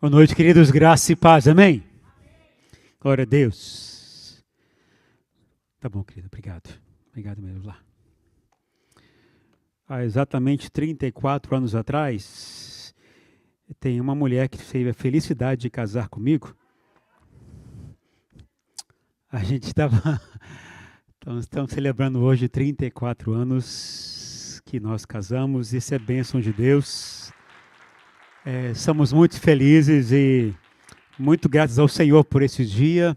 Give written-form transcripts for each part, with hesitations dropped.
Boa noite, queridos, graça e paz, amém? Glória a Deus. Tá bom, querido, obrigado. Obrigado mesmo, lá. Há exatamente 34 anos atrás, tem uma mulher que teve a felicidade de casar comigo. A gente estava... Estamos celebrando hoje 34 anos que nós casamos, isso é bênção de Deus. Somos muito felizes e muito gratos ao Senhor por esse dia,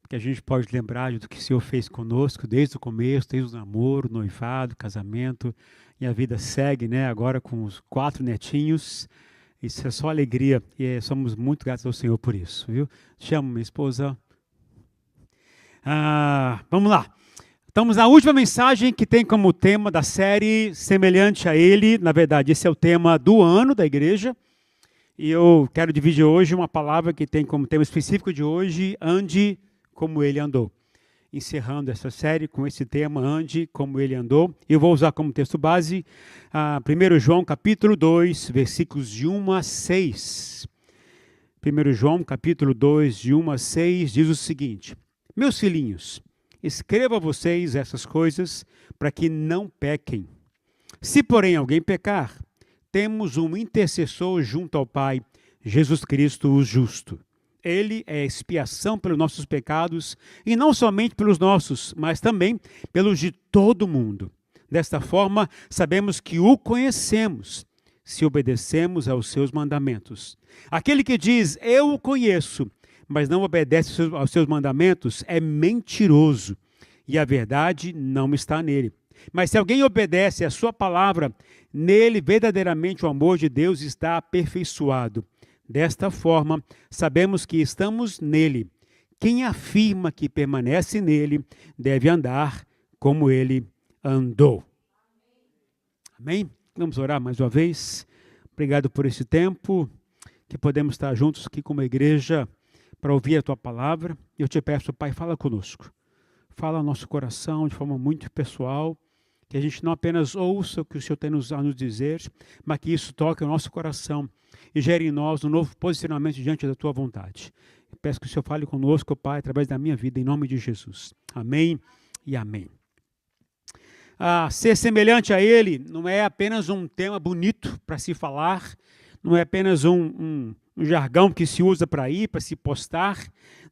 que a gente pode lembrar do que o Senhor fez conosco desde o começo, desde o namoro, noivado, casamento, e a vida segue, né? Agora com os 4 netinhos, isso é só alegria e somos muito gratos ao Senhor por isso, viu? Chamo minha esposa. Vamos lá. Estamos na última mensagem que tem como tema da série Semelhante a Ele. Na verdade, esse é o tema do ano da igreja. E eu quero dividir hoje uma palavra que tem como tema específico de hoje, ande como ele andou. Encerrando essa série com esse tema, ande como ele andou. Eu vou usar como texto base 1 João capítulo 2, versículos de 1 a 6. 1 João capítulo 2, de 1 a 6, diz o seguinte: Meus filhinhos, escrevo a vocês essas coisas para que não pequem. Se, porém, alguém pecar, temos um intercessor junto ao Pai, Jesus Cristo, o justo. Ele é expiação pelos nossos pecados, e não somente pelos nossos, mas também pelos de todo mundo. Desta forma, sabemos que o conhecemos, se obedecemos aos seus mandamentos. Aquele que diz, eu o conheço, mas não obedece aos seus mandamentos, é mentiroso, e a verdade não está nele. Mas se alguém obedece à sua palavra, nele verdadeiramente o amor de Deus está aperfeiçoado. Desta forma, sabemos que estamos nele. Quem afirma que permanece nele, deve andar como ele andou. Amém? Vamos orar mais uma vez. Obrigado por esse tempo, que podemos estar juntos aqui como igreja para ouvir a tua palavra. Eu te peço, Pai, fala conosco. Fala ao nosso coração de forma muito pessoal, que a gente não apenas ouça o que o Senhor tem a nos dizer, mas que isso toque o nosso coração e gere em nós um novo posicionamento diante da tua vontade. Eu peço que o Senhor fale conosco, Pai, através da minha vida, em nome de Jesus. Amém e amém. Ser semelhante a Ele não é apenas um tema bonito para se falar, não é apenas um jargão que se usa para ir, para se postar.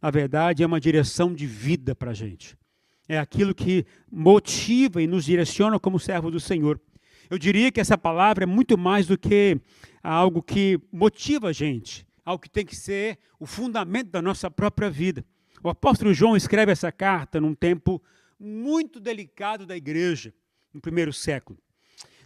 Na verdade, é uma direção de vida para a gente. É aquilo que motiva e nos direciona como servo do Senhor. Eu diria que essa palavra é muito mais do que algo que motiva a gente, algo que tem que ser o fundamento da nossa própria vida. O apóstolo João escreve essa carta num tempo muito delicado da igreja, no primeiro século.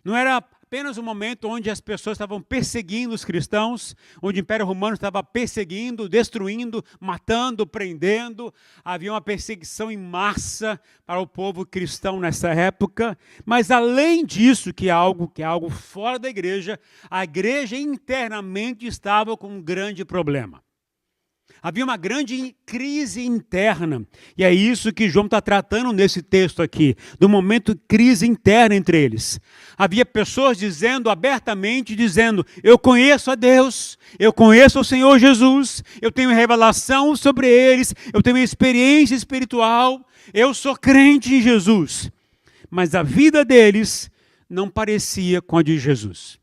Não era apenas um momento onde as pessoas estavam perseguindo os cristãos, onde o Império Romano estava perseguindo, destruindo, matando, prendendo. Havia uma perseguição em massa para o povo cristão nessa época. Mas além disso, que é algo fora da igreja, a igreja internamente estava com um grande problema. Havia uma grande crise interna, e é isso que João está tratando nesse texto aqui, do momento de crise interna entre eles. Havia pessoas abertamente dizendo, eu conheço a Deus, eu conheço o Senhor Jesus, eu tenho revelação sobre eles, eu tenho experiência espiritual, eu sou crente em Jesus. Mas a vida deles não parecia com a de Jesus.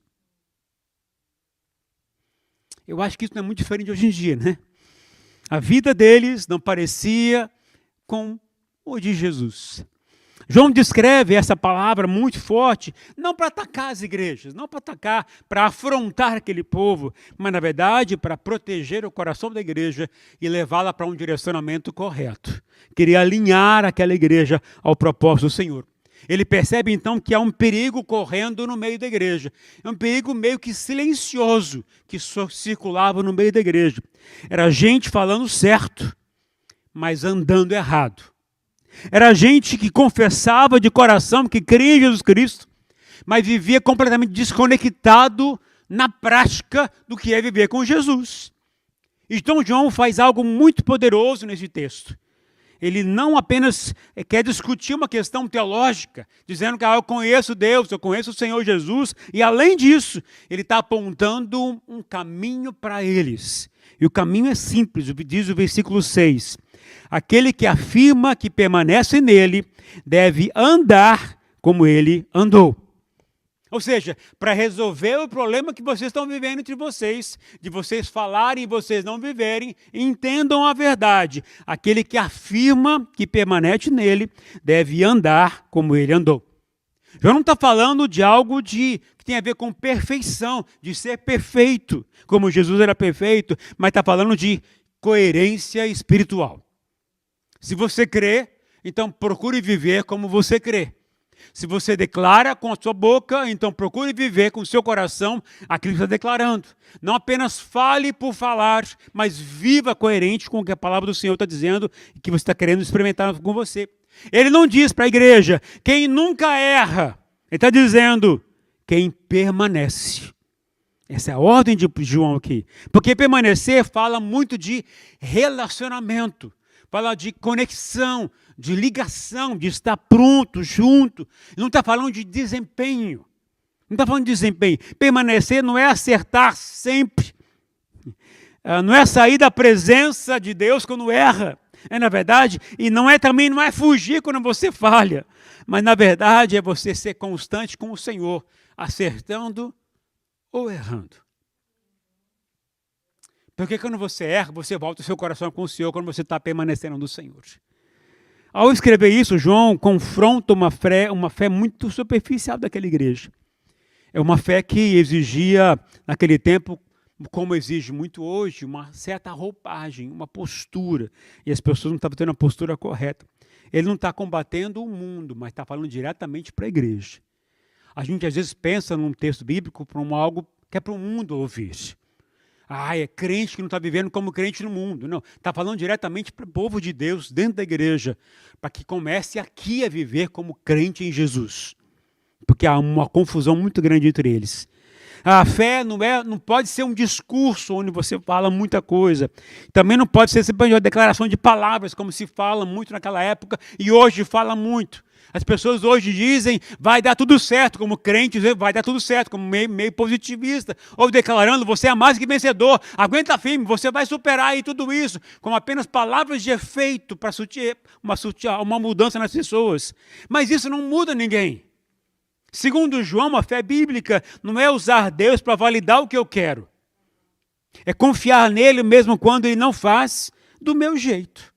Eu acho que isso não é muito diferente de hoje em dia, né? A vida deles não parecia com o de Jesus. João descreve essa palavra muito forte, não para atacar as igrejas, não para atacar, para afrontar aquele povo, mas na verdade para proteger o coração da igreja e levá-la para um direcionamento correto. Queria alinhar aquela igreja ao propósito do Senhor. Ele percebe então que há um perigo correndo no meio da igreja. É um perigo meio que silencioso que circulava no meio da igreja. Era gente falando certo, mas andando errado. Era gente que confessava de coração que cria em Jesus Cristo, mas vivia completamente desconectado na prática do que é viver com Jesus. Então João faz algo muito poderoso nesse texto. ele não apenas quer discutir uma questão teológica, dizendo que eu conheço Deus, eu conheço o Senhor Jesus, e além disso, ele está apontando um caminho para eles. E o caminho é simples, diz o versículo 6. Aquele que afirma que permanece nele deve andar como ele andou. Ou seja, para resolver o problema que vocês estão vivendo entre vocês, de vocês falarem e vocês não viverem, entendam a verdade. Aquele que afirma que permanece nele deve andar como ele andou. João não está falando de algo que tem a ver com perfeição, de ser perfeito, como Jesus era perfeito, mas está falando de coerência espiritual. Se você crê, então procure viver como você crê. Se você declara com a sua boca, então procure viver com o seu coração aquilo que está declarando. Não apenas fale por falar, mas viva coerente com o que a palavra do Senhor está dizendo e que você está querendo experimentar com você. Ele não diz para a igreja, quem nunca erra. Ele está dizendo, quem permanece. Essa é a ordem de João aqui. Porque permanecer fala muito de relacionamento. Fala de conexão, de ligação, de estar pronto, junto. Não está falando de desempenho. Não está falando de desempenho. Permanecer não é acertar sempre. Não é sair da presença de Deus quando erra. Na verdade, e também não é fugir quando você falha. Mas na verdade é você ser constante com o Senhor, acertando ou errando. Porque quando você erra, você volta o seu coração com o Senhor quando você está permanecendo no Senhor. Ao escrever isso, João confronta uma fé muito superficial daquela igreja. É uma fé que exigia, naquele tempo, como exige muito hoje, uma certa roupagem, uma postura. E as pessoas não estavam tendo a postura correta. Ele não está combatendo o mundo, mas está falando diretamente para a igreja. A gente às vezes pensa num texto bíblico como algo que é para o mundo ouvir. É crente que não está vivendo como crente no mundo. Não, está falando diretamente para o povo de Deus, dentro da igreja, para que comece aqui a viver como crente em Jesus. Porque há uma confusão muito grande entre eles. A fé não pode ser um discurso onde você fala muita coisa. Também não pode ser simplesmente uma declaração de palavras, como se fala muito naquela época e hoje fala muito. As pessoas hoje dizem, vai dar tudo certo, como crentes, vai dar tudo certo, como meio positivista, ou declarando, você é mais que vencedor, aguenta firme, você vai superar aí tudo isso, como apenas palavras de efeito para uma mudança nas pessoas. Mas isso não muda ninguém. Segundo João, a fé bíblica não é usar Deus para validar o que eu quero. É confiar nele mesmo quando ele não faz do meu jeito.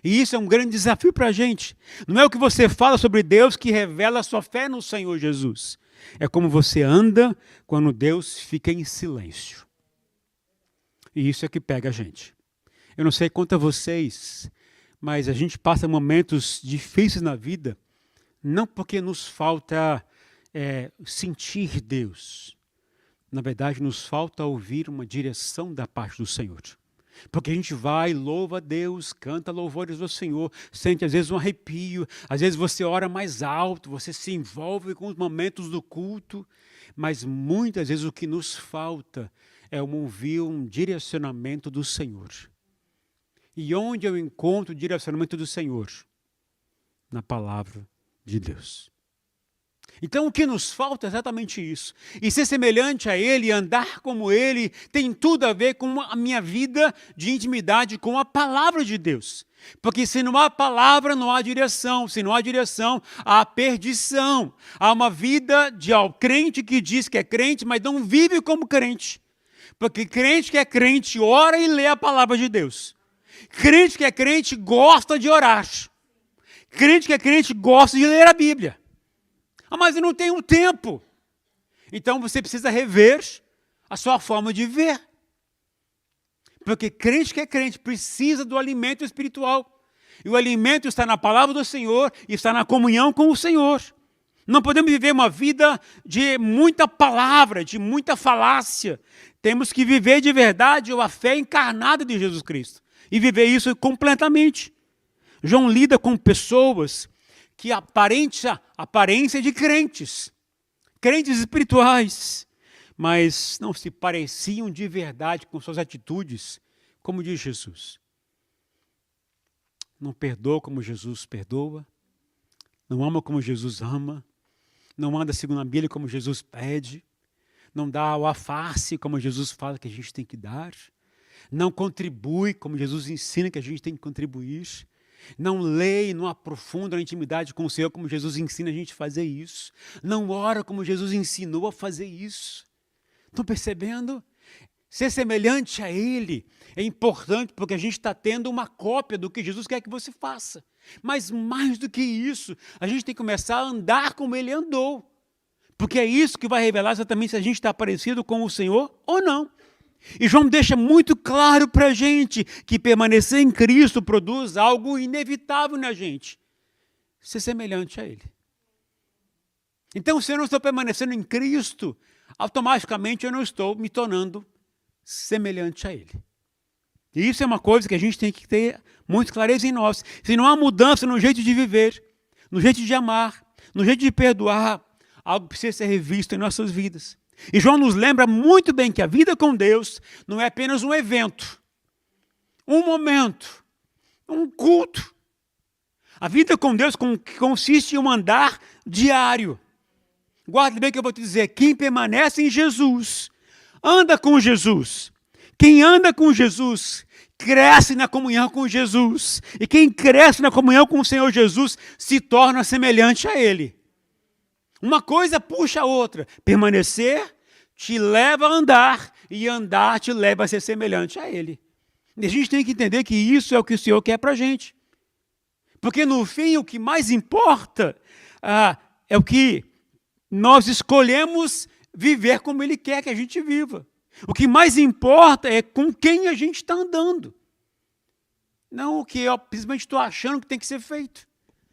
E isso é um grande desafio para a gente. Não é o que você fala sobre Deus que revela a sua fé no Senhor Jesus. É como você anda quando Deus fica em silêncio. E isso é que pega a gente. Eu não sei quanto a vocês, mas a gente passa momentos difíceis na vida, não porque nos falta sentir Deus. Na verdade, nos falta ouvir uma direção da parte do Senhor. Porque a gente vai, louva a Deus, canta louvores do Senhor, sente às vezes um arrepio, às vezes você ora mais alto, você se envolve com os momentos do culto, mas muitas vezes o que nos falta é ouvir um direcionamento do Senhor. E onde eu encontro o direcionamento do Senhor? Na palavra de Deus. Então o que nos falta é exatamente isso. E ser semelhante a Ele, andar como Ele, tem tudo a ver com a minha vida de intimidade com a palavra de Deus. Porque se não há palavra, não há direção. Se não há direção, há perdição. Há uma vida de crente que diz que é crente, mas não vive como crente. Porque crente que é crente ora e lê a palavra de Deus. Crente que é crente gosta de orar. Crente que é crente gosta de ler a Bíblia. Mas eu não tenho tempo. Então você precisa rever a sua forma de ver. Porque crente que é crente precisa do alimento espiritual. E o alimento está na palavra do Senhor e está na comunhão com o Senhor. Não podemos viver uma vida de muita palavra, de muita falácia. Temos que viver de verdade a fé encarnada de Jesus Cristo. E viver isso completamente. João lida com pessoas que aparência de crentes espirituais, mas não se pareciam de verdade com suas atitudes, como diz Jesus. não perdoa como Jesus perdoa, não ama como Jesus ama, não anda segundo a Bíblia como Jesus pede, não dá o alface como Jesus fala que a gente tem que dar, não contribui como Jesus ensina que a gente tem que contribuir, não lê e não aprofunda a intimidade com o Senhor como Jesus ensina a gente a fazer isso, não ora como Jesus ensinou a fazer isso. Estão percebendo? Ser semelhante a Ele é importante porque a gente está tendo uma cópia do que Jesus quer que você faça. Mas mais do que isso, a gente tem que começar a andar como Ele andou. Porque é isso que vai revelar exatamente se a gente está parecido com o Senhor ou não. E João deixa muito claro para a gente que permanecer em Cristo produz algo inevitável na gente. Ser semelhante a Ele. Então, se eu não estou permanecendo em Cristo, automaticamente eu não estou me tornando semelhante a Ele. E isso é uma coisa que a gente tem que ter muito clareza em nós. Se não há mudança no jeito de viver, no jeito de amar, no jeito de perdoar, algo precisa ser revisto em nossas vidas. E João nos lembra muito bem que a vida com Deus não é apenas um evento, um momento, um culto. A vida com Deus consiste em um andar diário. Guarde bem que eu vou te dizer, quem permanece em Jesus, anda com Jesus. Quem anda com Jesus, cresce na comunhão com Jesus. E quem cresce na comunhão com o Senhor Jesus, se torna semelhante a Ele. Uma coisa puxa a outra. Permanecer te leva a andar, e andar te leva a ser semelhante a Ele. E a gente tem que entender que isso é o que o Senhor quer para a gente. Porque no fim, o que mais importa é o que nós escolhemos viver como Ele quer que a gente viva. O que mais importa é com quem a gente está andando. Não o que eu simplesmente estou achando que tem que ser feito.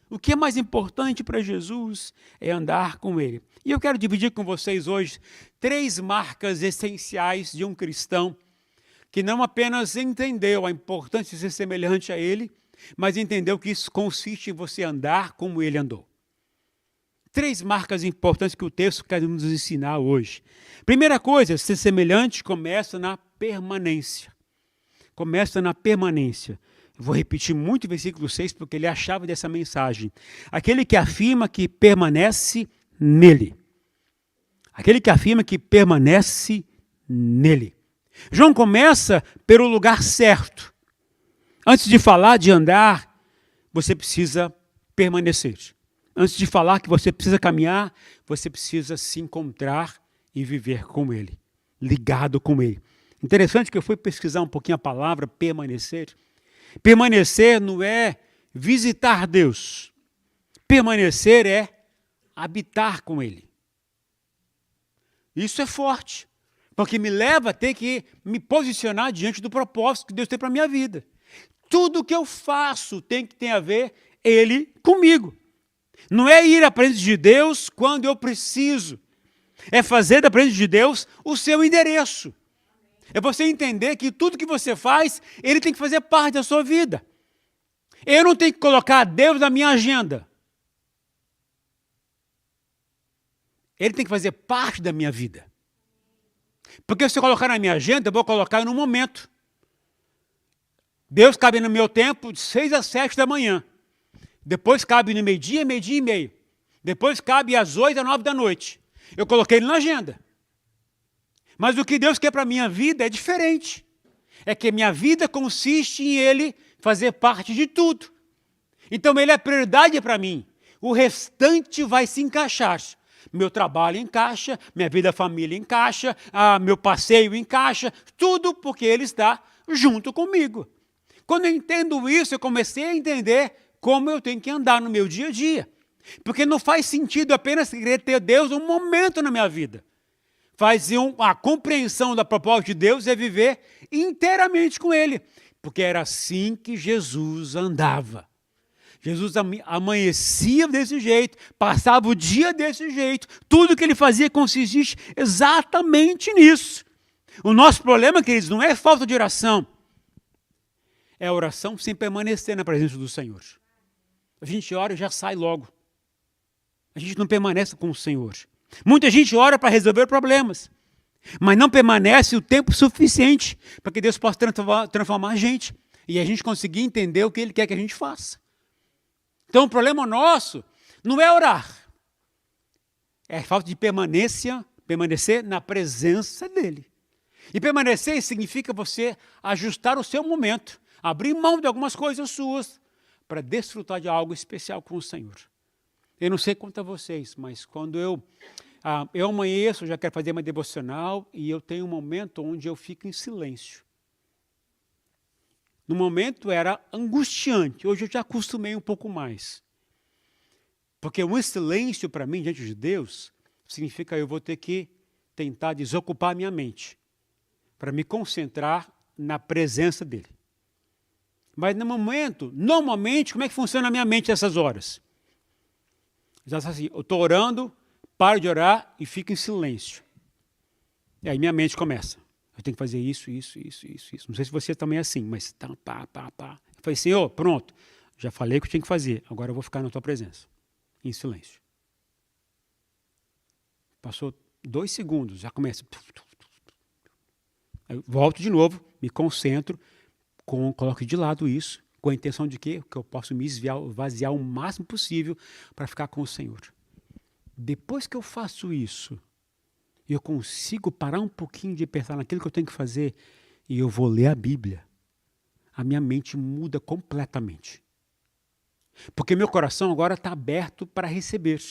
O que é mais importante para Jesus é andar com Ele. E eu quero dividir com vocês hoje 3 marcas essenciais de um cristão que não apenas entendeu a importância de ser semelhante a Ele, mas entendeu que isso consiste em você andar como Ele andou. 3 marcas importantes que o texto quer nos ensinar hoje. Primeira coisa, ser semelhante começa na permanência. Começa na permanência. Eu vou repetir muito o versículo 6, porque ele é a chave dessa mensagem. Aquele que afirma que permanece nele. Aquele que afirma que permanece nele. João começa pelo lugar certo. Antes de falar de andar, você precisa permanecer. Antes de falar que você precisa caminhar, você precisa se encontrar e viver com Ele, ligado com Ele. Interessante que eu fui pesquisar um pouquinho a palavra permanecer. Permanecer não é visitar Deus. Permanecer é habitar com Ele. Isso é forte, porque me leva a ter que me posicionar diante do propósito que Deus tem para a minha vida. Tudo que eu faço tem que ter a ver Ele comigo. Não é ir à presença de Deus quando eu preciso. É fazer da presença de Deus o seu endereço. É você entender que tudo que você faz, Ele tem que fazer parte da sua vida. Eu não tenho que colocar Deus na minha agenda. Ele tem que fazer parte da minha vida. Porque se eu colocar na minha agenda, eu vou colocar no momento. Deus cabe no meu tempo de 6 às 7 da manhã. Depois cabe no meio-dia, meio-dia e meio. Depois cabe às 8 às 9 da noite. Eu coloquei ele na agenda. Mas o que Deus quer para a minha vida é diferente. É que minha vida consiste em Ele fazer parte de tudo. Então Ele é prioridade para mim. O restante vai se encaixar. Meu trabalho encaixa, minha vida família encaixa, meu passeio encaixa, tudo porque Ele está junto comigo. Quando eu entendo isso, eu comecei a entender como eu tenho que andar no meu dia a dia. Porque não faz sentido apenas querer ter Deus um momento na minha vida. A compreensão da proposta de Deus é viver inteiramente com Ele. Porque era assim que Jesus andava. Jesus amanhecia desse jeito, passava o dia desse jeito. Tudo que Ele fazia consistia exatamente nisso. O nosso problema, queridos, não é falta de oração. É a oração sem permanecer na presença do Senhor. A gente ora e já sai logo. A gente não permanece com o Senhor. Muita gente ora para resolver problemas, mas não permanece o tempo suficiente para que Deus possa transformar a gente. e a gente conseguir entender o que Ele quer que a gente faça. Então o problema nosso não é orar, é a falta de permanecer na presença dEle. E permanecer significa você ajustar o seu momento, abrir mão de algumas coisas suas para desfrutar de algo especial com o Senhor. Eu não sei quanto a vocês, mas quando eu amanheço, eu já quero fazer uma devocional e eu tenho um momento onde eu fico em silêncio. No momento era angustiante, hoje eu já acostumei um pouco mais. Porque o silêncio para mim, diante de Deus, significa eu vou ter que tentar desocupar a minha mente para me concentrar na presença dEle. Mas no momento, normalmente, como é que funciona a minha mente nessas horas? Já assim, eu estou orando, paro de orar e fico em silêncio. E aí minha mente começa. Eu tenho que fazer isso. Não sei se você também é assim, mas tá, pá. Eu falei, Senhor, pronto, já falei o que eu tinha que fazer, agora eu vou ficar na tua presença, em silêncio. Passou 2 segundos, já começa. Eu volto de novo, me concentro, coloco de lado isso, com a intenção de quê? Que eu possa me esvaziar o máximo possível para ficar com o Senhor. Depois que eu faço isso, eu consigo parar um pouquinho de pensar naquilo que eu tenho que fazer e eu vou ler a Bíblia. A minha mente muda completamente. Porque meu coração agora está aberto para receber.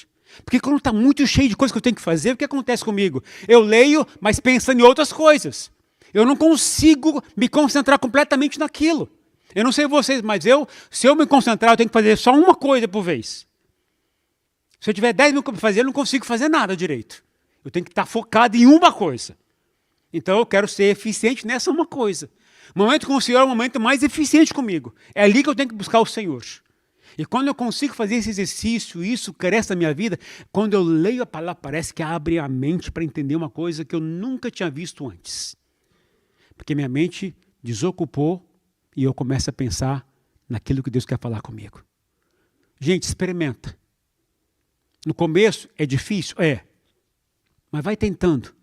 Porque quando está muito cheio de coisas que eu tenho que fazer, o que acontece comigo? Eu leio, mas pensando em outras coisas. Eu não consigo me concentrar completamente naquilo. Eu não sei vocês, mas se eu me concentrar, eu tenho que fazer só uma coisa por vez. Se eu tiver 10 mil para fazer, eu não consigo fazer nada direito. Eu tenho que estar focado em uma coisa. Então eu quero ser eficiente nessa uma coisa. O momento com o Senhor é o momento mais eficiente comigo. É ali que eu tenho que buscar o Senhor. E quando eu consigo fazer esse exercício, isso cresce na minha vida, quando eu leio a palavra, parece que abre a mente para entender uma coisa que eu nunca tinha visto antes. Porque minha mente desocupou e eu começo a pensar naquilo que Deus quer falar comigo. Gente, experimenta. No começo é difícil? É. Mas vai tentando.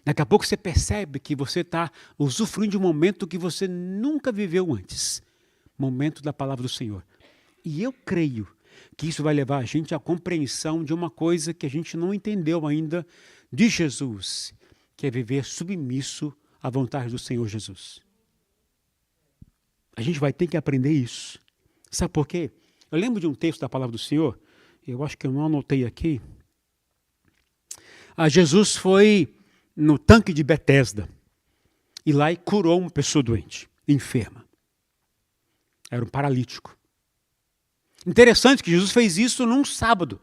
Daqui a pouco você percebe que você está usufruindo de um momento que você nunca viveu antes. Momento da palavra do Senhor. E eu creio que isso vai levar a gente à compreensão de uma coisa que a gente não entendeu ainda de Jesus, que é viver submisso à vontade do Senhor Jesus. A gente vai ter que aprender isso. Sabe por quê? Eu lembro de um texto da palavra do Senhor, eu acho que eu não anotei aqui. Jesus foi no tanque de Betesda e lá e curou uma pessoa doente, enferma. Era um paralítico. Interessante que Jesus fez isso num sábado.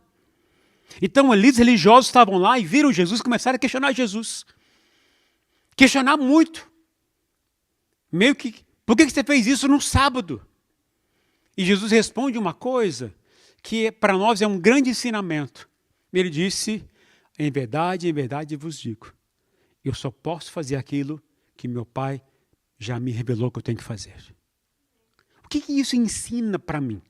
Então, líderes religiosos estavam lá e viram Jesus e começaram a questionar Jesus. Questionar muito. Meio que, por que você fez isso num sábado? E Jesus responde uma coisa que para nós é um grande ensinamento. Ele disse, em verdade vos digo, eu só posso fazer aquilo que meu Pai já me revelou que eu tenho que fazer. O que isso ensina para mim?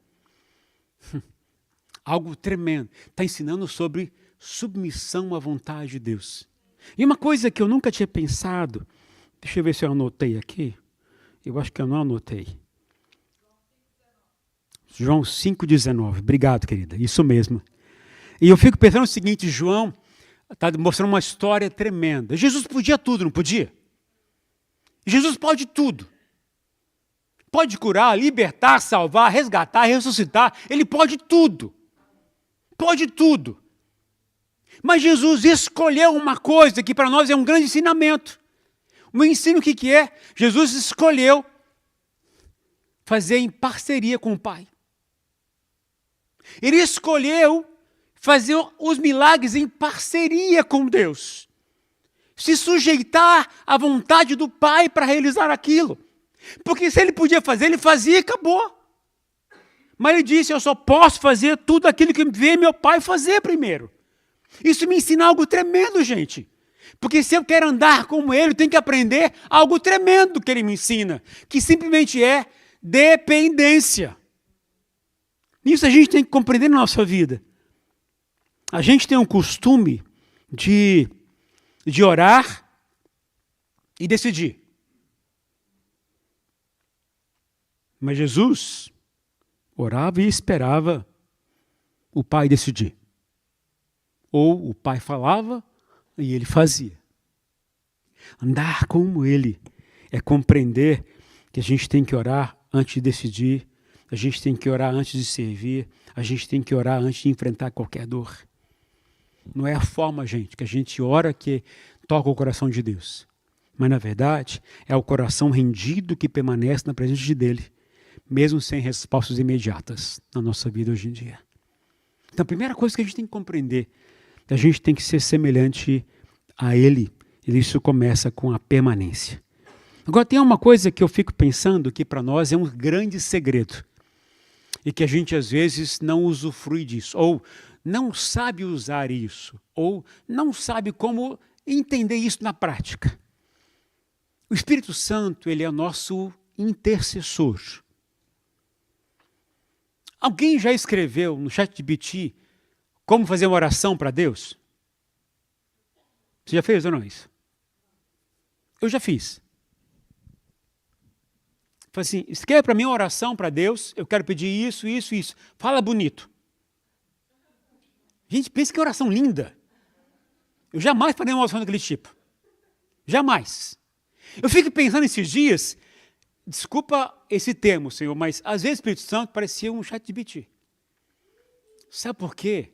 Algo tremendo. Está ensinando sobre submissão à vontade de Deus. E uma coisa que eu nunca tinha pensado, deixa eu ver se eu anotei aqui. Eu acho que eu não anotei. João 5,19. Obrigado, querida. Isso mesmo. E eu fico pensando o seguinte, João está mostrando uma história tremenda. Jesus podia tudo, não podia? Jesus pode tudo. Pode curar, libertar, salvar, resgatar, ressuscitar. Ele pode tudo. Pode tudo. Mas Jesus escolheu uma coisa que para nós é um grande ensinamento. O ensino o que é? Jesus escolheu fazer em parceria com o Pai. Ele escolheu fazer os milagres em parceria com Deus. Se sujeitar à vontade do Pai para realizar aquilo. Porque se ele podia fazer, ele fazia e acabou. Mas ele disse, eu só posso fazer tudo aquilo que vê meu Pai fazer primeiro. Isso me ensina algo tremendo, gente. Porque se eu quero andar como ele, eu tenho que aprender algo tremendo que ele me ensina. Que simplesmente é dependência. Isso a gente tem que compreender na nossa vida. A gente tem um costume de orar e decidir. Mas Jesus orava e esperava o Pai decidir. Ou o Pai falava e ele fazia. Andar como ele é compreender que a gente tem que orar antes de decidir, a gente tem que orar antes de servir, a gente tem que orar antes de enfrentar qualquer dor. Não é a forma, gente, que a gente ora que toca o coração de Deus. Mas, na verdade, é o coração rendido que permanece na presença dele, mesmo sem respostas imediatas na nossa vida hoje em dia. Então, a primeira coisa que a gente tem que compreender, a gente tem que ser semelhante a ele, e isso começa com a permanência. Agora, tem uma coisa que eu fico pensando que para nós é um grande segredo, e que a gente às vezes não usufrui disso, ou não sabe usar isso, ou não sabe como entender isso na prática. O Espírito Santo, ele é o nosso intercessor. Alguém já escreveu no ChatGPT como fazer uma oração para Deus? Você já fez ou não isso? Eu já fiz. Falei assim, escreva para mim uma oração para Deus, eu quero pedir isso, isso, isso. Fala bonito. Gente, pensa que oração linda. Eu jamais farei uma oração daquele tipo. Jamais. Eu fico pensando esses dias, desculpa esse termo, Senhor, mas às vezes o Espírito Santo parecia um ChatGPT. Sabe por quê?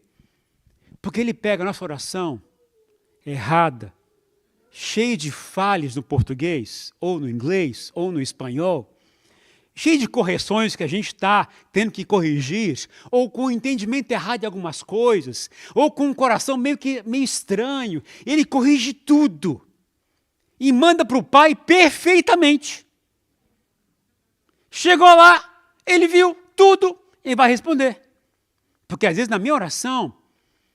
Porque ele pega a nossa oração errada, cheia de falhas no português, ou no inglês, ou no espanhol, cheia de correções que a gente está tendo que corrigir, ou com o entendimento errado de algumas coisas, ou com um coração meio estranho. Ele corrige tudo e manda para o Pai perfeitamente. Chegou lá, ele viu tudo, ele vai responder. Porque às vezes na minha oração,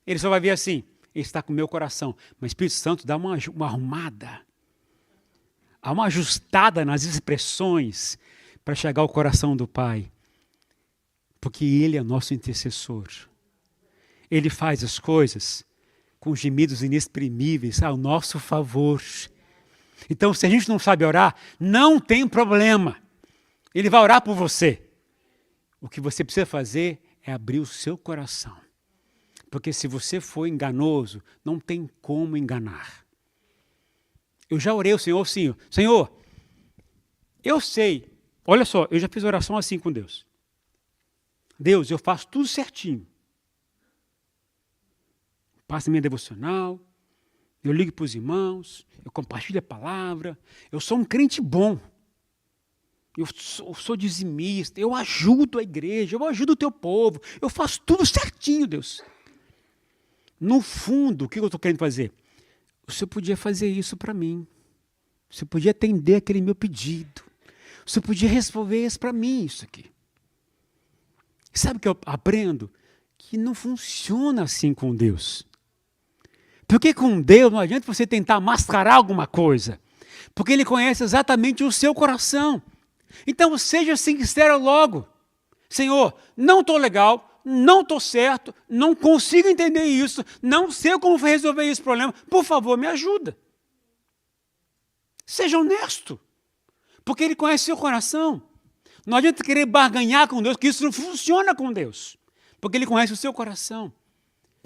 ele só vai ver assim, ele está com o meu coração. Mas o Espírito Santo dá uma arrumada, há uma ajustada nas expressões para chegar ao coração do Pai. Porque ele é nosso intercessor. Ele faz as coisas com gemidos inexprimíveis ao nosso favor. Então, se a gente não sabe orar, não tem problema. Ele vai orar por você. O que você precisa fazer é abrir o seu coração. Porque se você for enganoso, não tem como enganar. Eu já orei ao Senhor, Senhor, eu sei, olha só, eu já fiz oração assim com Deus. Deus, eu faço tudo certinho. Passo minha devocional, eu ligo para os irmãos, eu compartilho a palavra, eu sou um crente bom. Eu sou dizimista, eu ajudo a igreja, eu ajudo o teu povo, eu faço tudo certinho, Deus. No fundo, o que eu estou querendo fazer? O Senhor podia fazer isso para mim. O Senhor podia atender aquele meu pedido. O Senhor podia resolver isso para mim, isso aqui. E sabe o que eu aprendo? Que não funciona assim com Deus. Porque com Deus não adianta você tentar mascarar alguma coisa. Porque Ele conhece exatamente o seu coração. Então seja sincero logo. Senhor, não estou legal, não estou certo, não consigo entender isso, não sei como resolver esse problema, por favor, me ajuda. Seja honesto, porque Ele conhece seu coração. Não adianta querer barganhar com Deus, que isso não funciona com Deus, porque Ele conhece o seu coração.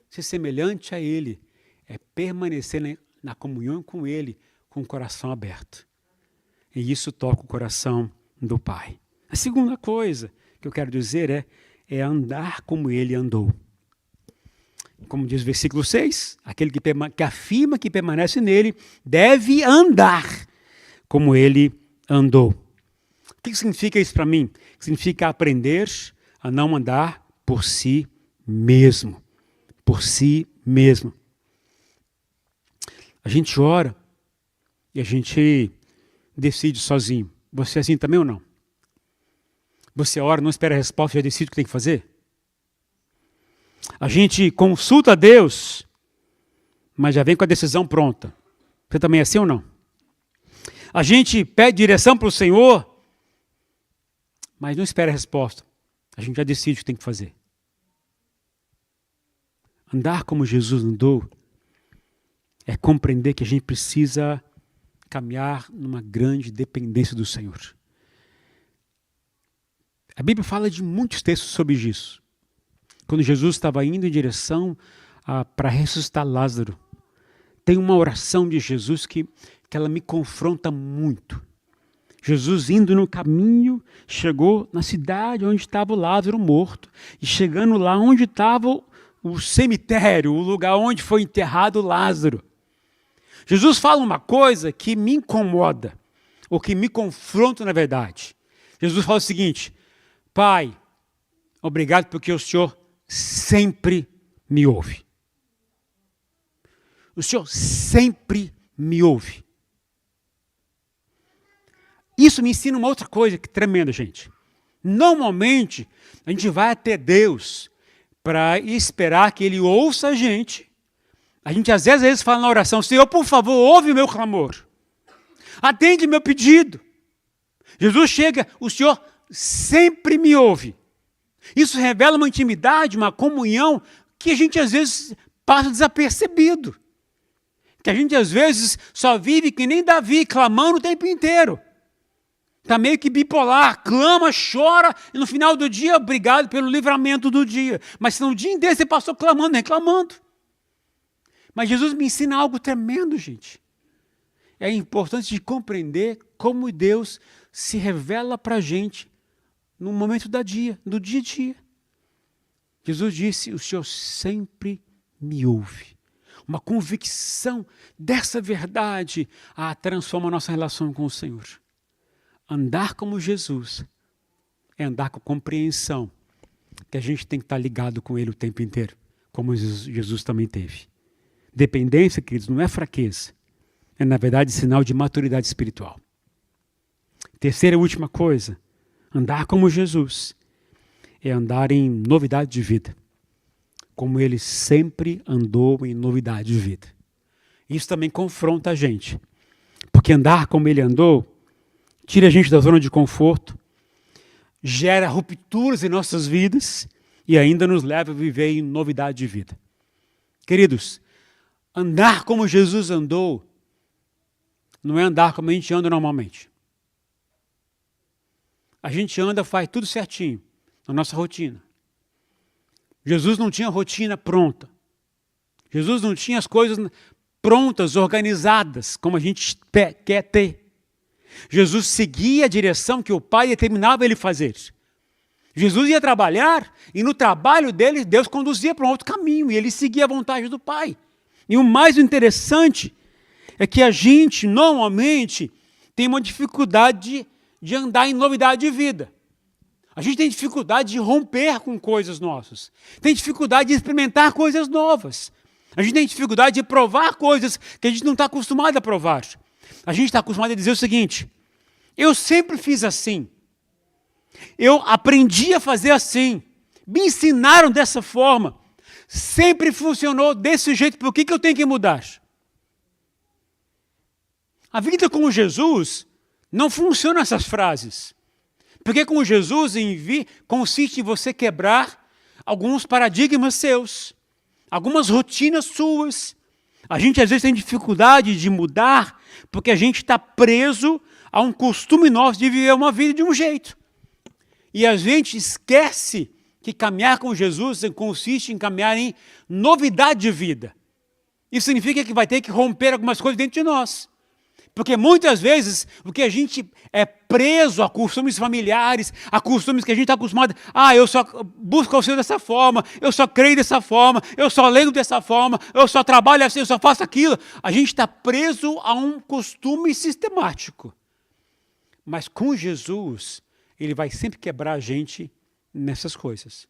Ser semelhante a Ele é permanecer na comunhão com Ele, com o coração aberto. E isso toca o coração do Pai. A segunda coisa que eu quero dizer é andar como Ele andou. Como diz o versículo 6, aquele que afirma que permanece nele deve andar como Ele andou. O que significa isso para mim? Significa aprender a não andar por si mesmo. Por si mesmo. A gente ora e a gente decide sozinho. Você é assim também ou não? Você ora, não espera a resposta, já decide o que tem que fazer? A gente consulta a Deus, mas já vem com a decisão pronta. Você também é assim ou não? A gente pede direção para o Senhor, mas não espera a resposta. A gente já decide o que tem que fazer. Andar como Jesus andou é compreender que a gente precisa caminhar numa grande dependência do Senhor. A Bíblia fala de muitos textos sobre isso. Quando Jesus estava indo em direção para ressuscitar Lázaro, tem uma oração de Jesus que ela me confronta muito. Jesus indo no caminho, chegou na cidade onde estava o Lázaro morto. E chegando lá onde estava o cemitério, o lugar onde foi enterrado Lázaro. Jesus fala uma coisa que me incomoda, ou que me confronta na verdade. Jesus fala o seguinte: Pai, obrigado porque o Senhor sempre me ouve. O Senhor sempre me ouve. Isso me ensina uma outra coisa que tremenda, gente. Normalmente, a gente vai até Deus para esperar que Ele ouça a gente. A gente às vezes fala na oração: Senhor, por favor, ouve o meu clamor. Atende meu pedido. Jesus chega, o Senhor sempre me ouve. Isso revela uma intimidade, uma comunhão que a gente às vezes passa desapercebido. Que a gente às vezes só vive que nem Davi, clamando o tempo inteiro. Está meio que bipolar, clama, chora, e no final do dia, obrigado pelo livramento do dia. Mas no dia inteiro você passou clamando, reclamando. Mas Jesus me ensina algo tremendo, gente. É importante de compreender como Deus se revela para a gente no momento do dia a dia. Jesus disse: o Senhor sempre me ouve. Uma convicção dessa verdade transforma a nossa relação com o Senhor. Andar como Jesus é andar com compreensão que a gente tem que estar ligado com Ele o tempo inteiro, como Jesus também teve. Dependência, queridos, não é fraqueza. É, na verdade, sinal de maturidade espiritual. Terceira e última coisa, andar como Jesus é andar em novidade de vida, como Ele sempre andou em novidade de vida. Isso também confronta a gente, porque andar como Ele andou tira a gente da zona de conforto, gera rupturas em nossas vidas e ainda nos leva a viver em novidade de vida. Queridos, andar como Jesus andou não é andar como a gente anda normalmente. A gente anda, faz tudo certinho, na nossa rotina. Jesus não tinha rotina pronta. Jesus não tinha as coisas prontas, organizadas, como a gente quer ter. Jesus seguia a direção que o Pai determinava ele fazer. Jesus ia trabalhar e no trabalho dele, Deus conduzia para um outro caminho e ele seguia a vontade do Pai. E o mais interessante é que a gente, normalmente, tem uma dificuldade de andar em novidade de vida. A gente tem dificuldade de romper com coisas nossas. Tem dificuldade de experimentar coisas novas. A gente tem dificuldade de provar coisas que a gente não está acostumado a provar. A gente está acostumado a dizer o seguinte: eu sempre fiz assim. Eu aprendi a fazer assim. Me ensinaram dessa forma. Sempre funcionou desse jeito. Por que eu tenho que mudar? A vida com Jesus não funciona essas frases. Porque com Jesus consiste em você quebrar alguns paradigmas seus, algumas rotinas suas. A gente às vezes tem dificuldade de mudar porque a gente está preso a um costume nosso de viver uma vida de um jeito. E a gente esquece que caminhar com Jesus consiste em caminhar em novidade de vida. Isso significa que vai ter que romper algumas coisas dentro de nós. Porque muitas vezes o que a gente é preso a costumes familiares, a costumes que a gente está acostumado. Eu só busco o Senhor dessa forma, eu só creio dessa forma, eu só leio dessa forma, eu só trabalho assim, eu só faço aquilo. A gente está preso a um costume sistemático. Mas com Jesus, Ele vai sempre quebrar a gente nessas coisas.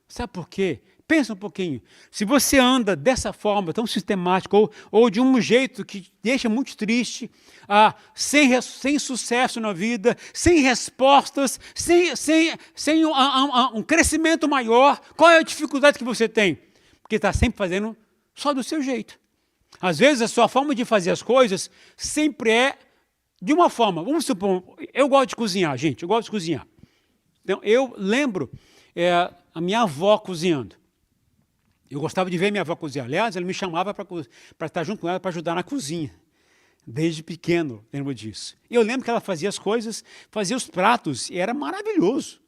Sabe por quê? Pensa um pouquinho. Se você anda dessa forma, tão sistemática, ou de um jeito que te deixa muito triste, sem sucesso na vida, sem respostas, sem um crescimento maior, qual é a dificuldade que você tem? Porque está sempre fazendo só do seu jeito. Às vezes a sua forma de fazer as coisas sempre é de uma forma. Vamos supor, eu gosto de cozinhar, gente, eu gosto de cozinhar. Então, eu lembro a minha avó cozinhando. Eu gostava de ver minha avó cozinhar. Aliás, ela me chamava para estar junto com ela para ajudar na cozinha. Desde pequeno, lembro disso. Eu lembro que ela fazia as coisas, fazia os pratos, e era maravilhoso.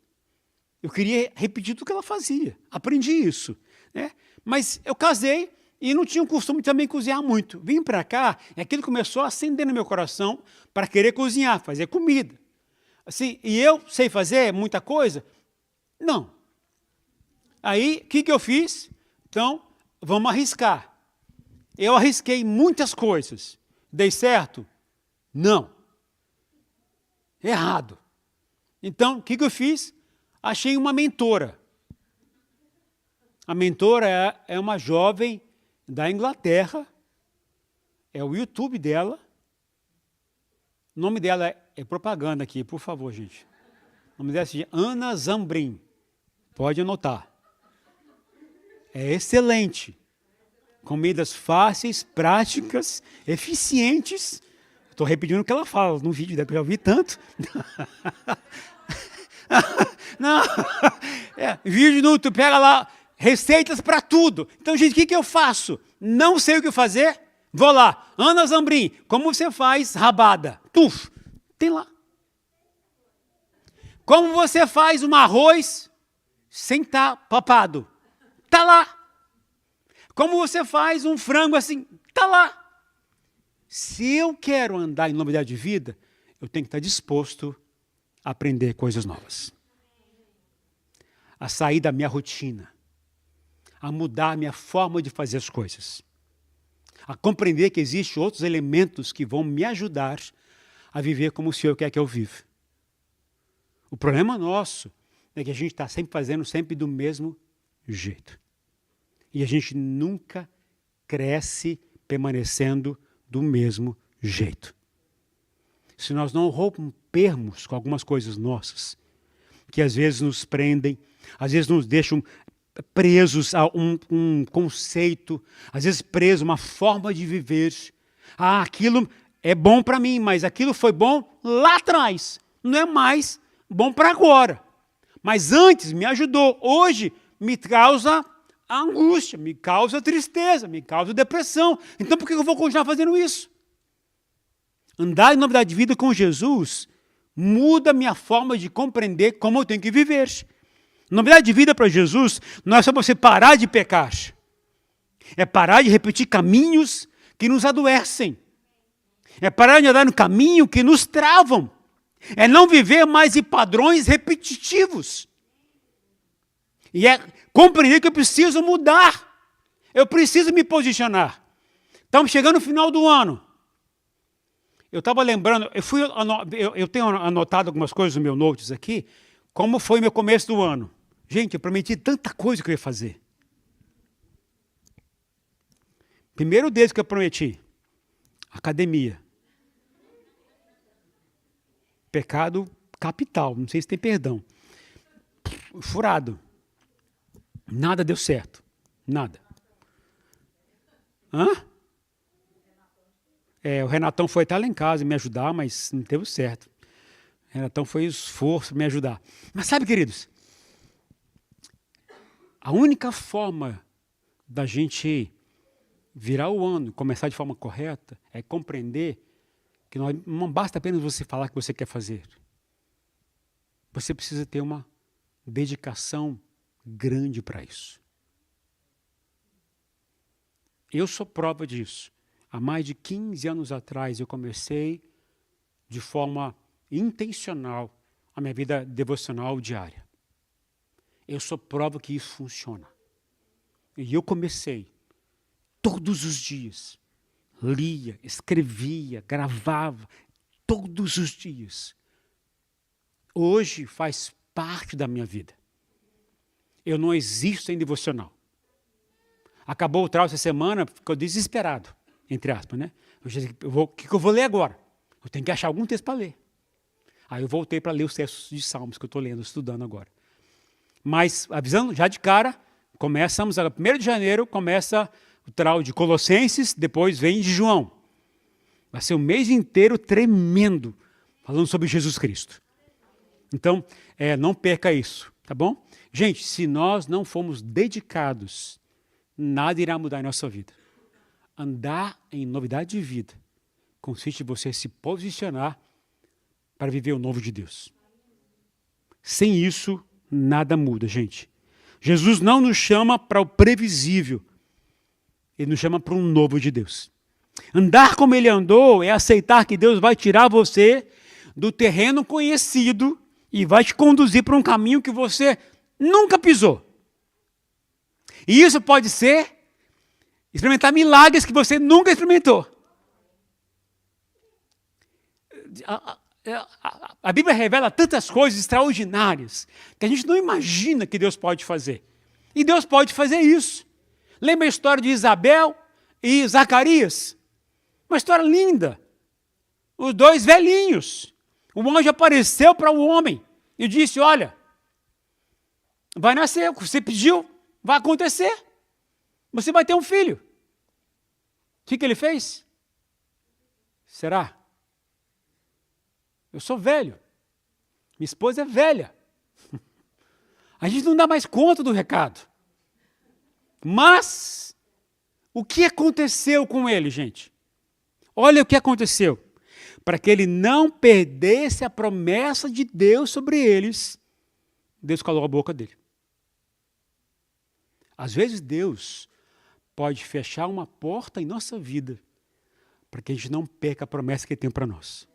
Eu queria repetir tudo que ela fazia. Aprendi isso, né? Mas eu casei e não tinha o costume também de cozinhar muito. Vim para cá e aquilo começou a acender no meu coração para querer cozinhar, fazer comida. Assim, e eu sei fazer muita coisa? Não. Aí, o que eu fiz? Então, vamos arriscar. Eu arrisquei muitas coisas. Dei certo? Não. Errado. Então, o que eu fiz? Achei uma mentora. A mentora é uma jovem da Inglaterra. É o YouTube dela. O nome dela é propaganda aqui, por favor, gente. O nome dela é assim, Ana Zambrin. Pode anotar. É excelente. Comidas fáceis, práticas, eficientes. Estou repetindo o que ela fala no vídeo, deve já ouvir tanto. Não, vídeo no YouTube, pega lá, receitas para tudo. Então, gente, o que eu faço? Não sei o que fazer? Vou lá, Ana Zambrin, como você faz rabada? Tuf, tem lá. Como você faz um arroz sem estar papado? Está lá. Como você faz um frango assim? Está lá. Se eu quero andar em novidade de vida, eu tenho que estar disposto a aprender coisas novas. A sair da minha rotina. A mudar a minha forma de fazer as coisas. A compreender que existem outros elementos que vão me ajudar a viver como o Senhor quer que eu viva. O problema nosso é que a gente está sempre fazendo sempre do mesmo jeito. E a gente nunca cresce permanecendo do mesmo jeito. Se nós não rompermos com algumas coisas nossas, que às vezes nos prendem, às vezes nos deixam presos a um conceito, às vezes presos a uma forma de viver. Ah, aquilo é bom para mim, mas aquilo foi bom lá atrás, não é mais bom para agora. Mas antes me ajudou, hoje me causa angústia, me causa tristeza, me causa depressão. Então por que eu vou continuar fazendo isso? Andar em novidade de vida com Jesus muda a minha forma de compreender como eu tenho que viver. Novidade de vida para Jesus não é só você parar de pecar. É parar de repetir caminhos que nos adoecem. É parar de andar no caminho que nos travam. É não viver mais em padrões repetitivos. E é compreender que eu preciso mudar. Eu preciso me posicionar. Estamos chegando no final do ano. Eu estava lembrando, eu tenho anotado algumas coisas no meu notes aqui, como foi meu começo do ano. Gente, eu prometi tanta coisa que eu ia fazer. Primeiro deles que eu prometi, academia. Pecado capital, não sei se tem perdão. Furado. Nada deu certo. Nada. Hã? O Renatão foi até lá em casa me ajudar, mas não deu certo. O Renatão foi esforço para me ajudar. Mas sabe, queridos, a única forma da gente virar o ano, começar de forma correta, é compreender que não basta apenas você falar que você quer fazer. Você precisa ter uma dedicação grande para isso. Eu sou prova disso. Há mais de 15 anos atrás eu comecei de forma intencional a minha vida devocional diária. Eu sou prova que isso funciona. E eu comecei todos os dias. Lia, escrevia, gravava, todos os dias. Hoje faz parte da minha vida. Eu não existo sem devocional. Acabou o trabalho essa semana, ficou desesperado, entre aspas, né? O que eu vou ler agora? Eu tenho que achar algum texto para ler. Aí eu voltei para ler os textos de Salmos que eu estou lendo, estudando agora. Mas, avisando já de cara, começamos, 1º de janeiro, começa o trabalho de Colossenses, depois vem de João. Vai ser um mês inteiro tremendo, falando sobre Jesus Cristo. Então, não perca isso, tá bom? Gente, se nós não formos dedicados, nada irá mudar em nossa vida. Andar em novidade de vida consiste em você se posicionar para viver o novo de Deus. Sem isso, nada muda, gente. Jesus não nos chama para o previsível. Ele nos chama para um novo de Deus. Andar como ele andou é aceitar que Deus vai tirar você do terreno conhecido e vai te conduzir para um caminho que você nunca pisou. E isso pode ser experimentar milagres que você nunca experimentou. A Bíblia revela tantas coisas extraordinárias que a gente não imagina que Deus pode fazer. E Deus pode fazer isso. Lembra a história de Isabel e Zacarias? Uma história linda. Os dois velhinhos. O anjo apareceu para o homem e disse, olha, vai nascer, o que você pediu, vai acontecer. Você vai ter um filho. O que ele fez? Será? Eu sou velho. Minha esposa é velha. A gente não dá mais conta do recado. Mas, o que aconteceu com ele, gente? Olha o que aconteceu. Para que ele não perdesse a promessa de Deus sobre eles, Deus calou a boca dele. Às vezes Deus pode fechar uma porta em nossa vida para que a gente não perca a promessa que ele tem para nós.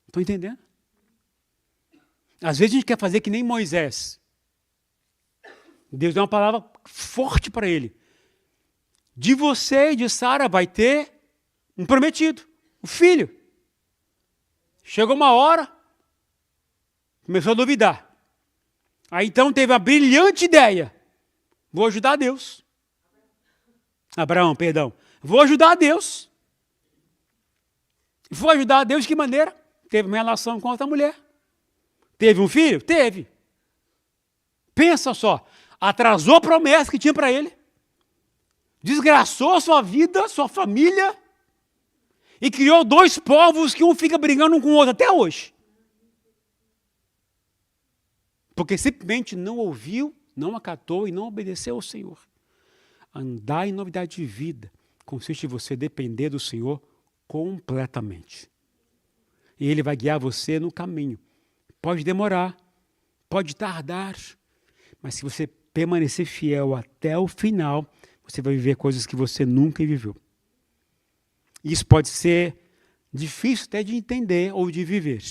Estão entendendo? Às vezes a gente quer fazer que nem Moisés. Deus deu uma palavra forte para ele. De você e de Sara vai ter um prometido, um filho. Chegou uma hora, começou a duvidar. Aí então teve a brilhante ideia. Vou ajudar Deus. Abraão, perdão. Vou ajudar Deus. Vou ajudar Deus de que maneira? Teve uma relação com outra mulher. Teve um filho? Teve. Pensa só. Atrasou a promessa que tinha para ele. Desgraçou a sua vida, sua família. E criou dois povos que um fica brigando um com o outro até hoje. Porque simplesmente não ouviu, não acatou e não obedeceu ao Senhor. Andar em novidade de vida consiste em você depender do Senhor completamente. E Ele vai guiar você no caminho. Pode demorar, pode tardar, mas se você permanecer fiel até o final, você vai viver coisas que você nunca viveu. Isso pode ser difícil até de entender ou de viver,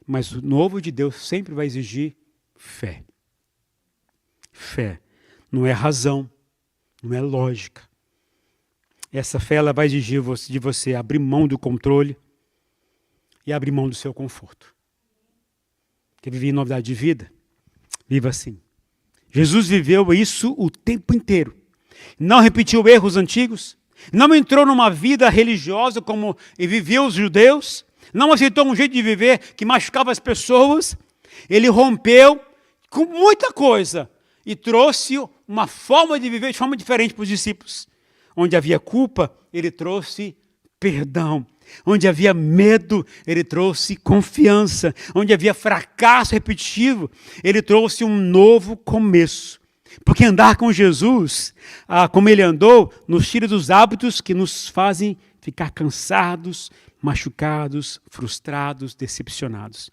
mas o novo de Deus sempre vai exigir fé. Fé não é razão, não é lógica. Essa fé ela vai exigir de você abrir mão do controle e abrir mão do seu conforto. Quer viver em novidade de vida? Viva assim. Jesus viveu isso o tempo inteiro. Não repetiu erros antigos, não entrou numa vida religiosa como viveu os judeus, não aceitou um jeito de viver que machucava as pessoas. Ele rompeu com muita coisa e trouxe uma forma de viver de forma diferente para os discípulos. Onde havia culpa, ele trouxe perdão. Onde havia medo, ele trouxe confiança. Onde havia fracasso repetitivo, ele trouxe um novo começo. Porque andar com Jesus, como ele andou, nos tira dos hábitos que nos fazem ficar cansados, machucados, frustrados, decepcionados.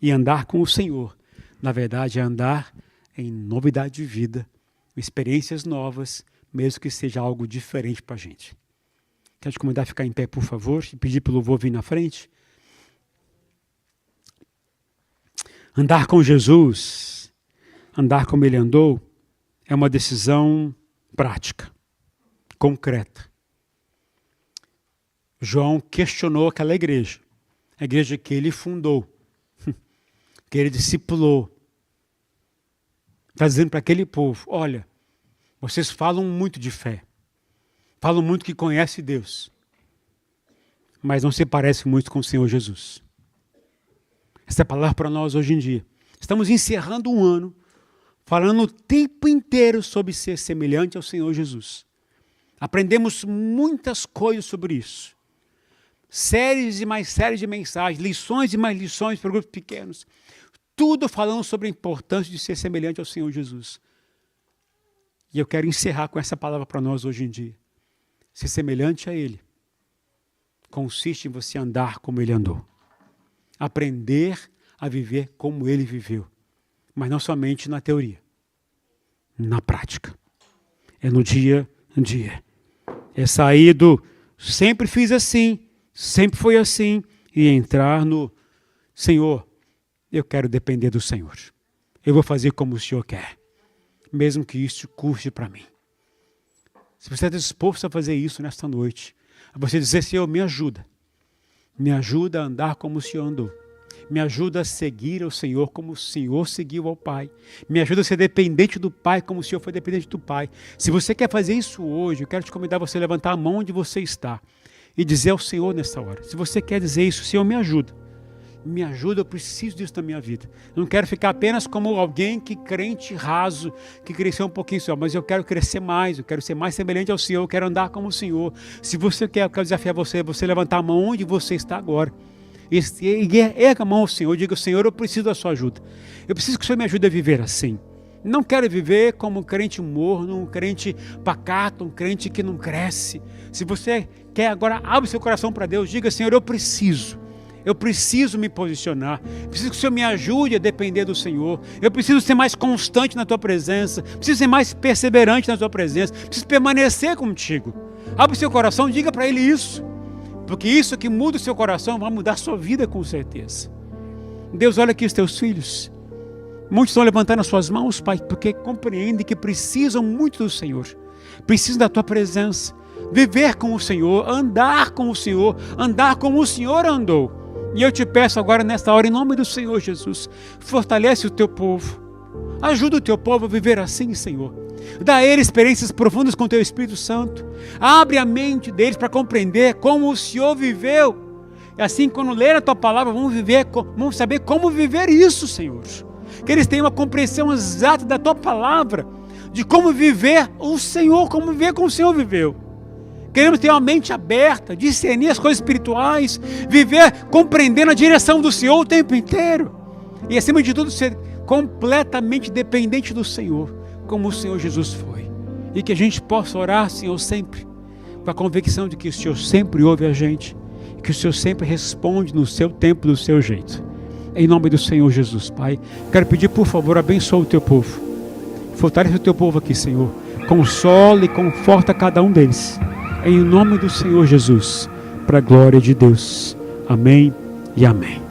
E andar com o Senhor, na verdade, é andar em novidade de vida, experiências novas, mesmo que seja algo diferente para a gente. Quero te convidar a ficar em pé, por favor, e pedir para o louvor vir na frente. Andar com Jesus, andar como ele andou, é uma decisão prática, concreta. João questionou aquela igreja, a igreja que ele fundou, que ele discipulou. Está dizendo para aquele povo, olha, vocês falam muito de fé, falam muito que conhecem Deus, mas não se parecem muito com o Senhor Jesus. Essa é a palavra para nós hoje em dia. Estamos encerrando um ano, falando o tempo inteiro sobre ser semelhante ao Senhor Jesus. Aprendemos muitas coisas sobre isso. Séries e mais séries de mensagens, lições e mais lições para grupos pequenos. Tudo falando sobre a importância de ser semelhante ao Senhor Jesus. E eu quero encerrar com essa palavra para nós hoje em dia. Ser semelhante a Ele consiste em você andar como Ele andou. Aprender a viver como ele viveu. Mas não somente na teoria. Na prática. É no dia a dia. É sair do sempre fiz assim, sempre foi assim, e entrar no Senhor, eu quero depender do Senhor. Eu vou fazer como o Senhor quer. Mesmo que isso custe para mim. Se você está disposto a fazer isso nesta noite, a você dizer, Senhor, me ajuda. Me ajuda a andar como o Senhor andou. Me ajuda a seguir ao Senhor como o Senhor seguiu ao Pai. Me ajuda a ser dependente do Pai como o Senhor foi dependente do Pai. Se você quer fazer isso hoje, eu quero te convidar a você levantar a mão onde você está e dizer ao Senhor nessa hora. Se você quer dizer isso, Senhor, me ajuda. Me ajuda, eu preciso disso na minha vida. Eu não quero ficar apenas como alguém que crente raso, que cresceu um pouquinho só, mas eu quero crescer mais, eu quero ser mais semelhante ao Senhor, eu quero andar como o Senhor. Se você quer, eu quero desafiar você levantar a mão onde você está agora. Erga a mão ao Senhor, diga, Senhor, eu preciso da sua ajuda. Eu preciso que o Senhor me ajude a viver assim. Não quero viver como um crente morno, um crente pacato, um crente que não cresce. Se você quer agora, abre seu coração para Deus, diga, Senhor, eu preciso me posicionar, preciso que o Senhor me ajude a depender do Senhor, eu preciso ser mais constante na Tua presença, preciso ser mais perseverante na Tua presença, preciso permanecer contigo. Abre o seu coração, diga para Ele isso, porque isso que muda o seu coração vai mudar a sua vida com certeza. Deus, olha aqui os Teus filhos, muitos estão levantando as suas mãos, Pai, porque compreendem que precisam muito do Senhor, precisam da Tua presença, viver com o Senhor, andar com o Senhor, andar como o Senhor andou. E eu te peço agora nesta hora, em nome do Senhor Jesus, fortalece o teu povo, ajuda o teu povo a viver assim, Senhor. Dá a eles experiências profundas com o teu Espírito Santo, abre a mente deles para compreender como o Senhor viveu. E assim, quando ler a tua palavra, vamos saber como viver isso, Senhor. Que eles tenham uma compreensão exata da tua palavra, de como viver o Senhor, como viver como o Senhor viveu. Queremos ter uma mente aberta, discernir as coisas espirituais, viver compreendendo a direção do Senhor o tempo inteiro. E acima de tudo, ser completamente dependente do Senhor, como o Senhor Jesus foi. E que a gente possa orar, Senhor, sempre, com a convicção de que o Senhor sempre ouve a gente, e que o Senhor sempre responde no seu tempo, do seu jeito. Em nome do Senhor Jesus, Pai, quero pedir, por favor, abençoa o teu povo. Fortalece o teu povo aqui, Senhor. Consola e conforta cada um deles. Em nome do Senhor Jesus, para a glória de Deus. Amém e amém.